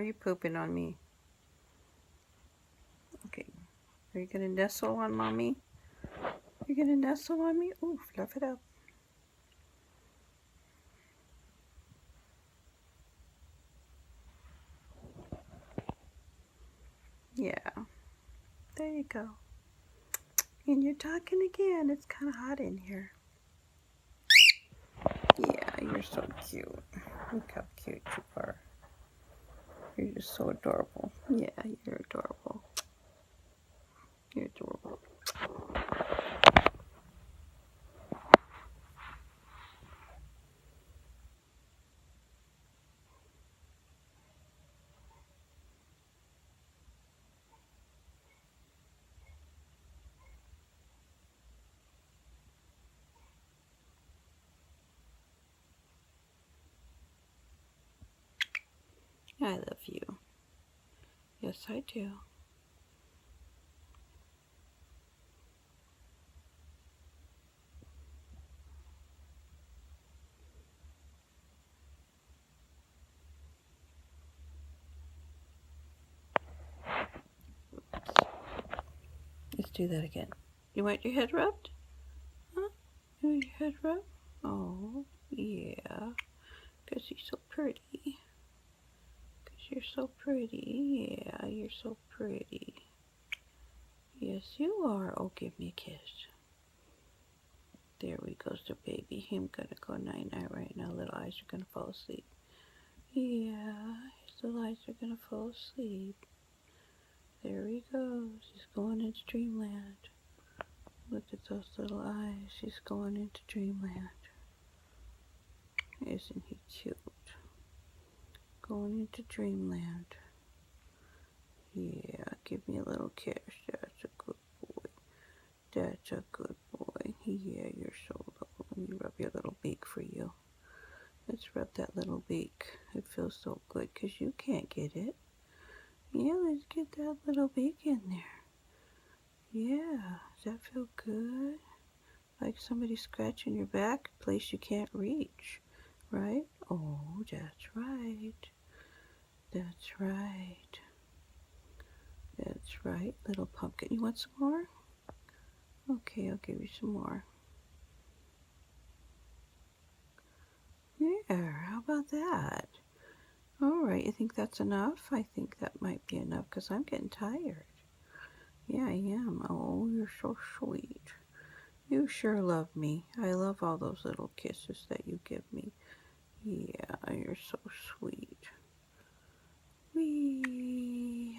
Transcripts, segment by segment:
are you pooping on me? Okay. Are you going to nestle on mommy? You're going to nestle on me? Ooh, fluff it up. Yeah. There you go. And you're talking again. It's kind of hot in here. Yeah, you're so cute. Look how cute you are. You're just so adorable. Yeah, you're adorable. You're adorable. I love you. Yes, I do. Let's do that again. You want your head rubbed? Huh? You want your head rubbed? Oh, yeah. Because you're so pretty. Because you're so pretty. Yeah, you're so pretty. Yes, you are. Oh, give me a kiss. There we goes the baby. Him gonna go night-night right now. Little eyes are gonna fall asleep. Yeah, his little eyes are gonna fall asleep. There he goes. He's going into dreamland. Look at those little eyes. He's going into dreamland. Isn't he cute? Going into dreamland. Yeah, give me a little kiss. That's a good boy. That's a good boy. Yeah, you're so little. Let me rub your little beak for you. Let's rub that little beak. It feels so good because you can't get it. Yeah, let's get that little beak in there. Yeah, does that feel good? Like somebody scratching your back, a place you can't reach, right? Oh, that's right. That's right. That's right, little pumpkin. You want some more? Okay, I'll give you some more. There, how about that? All right, you think that's enough? I think that might be enough because I'm getting tired. Yeah, I am. Oh, you're so sweet. You sure love me. I love all those little kisses that you give me. Yeah, you're so sweet. Wee.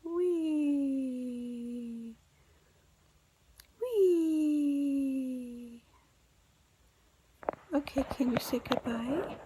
Wee. Wee. Okay, can you say goodbye?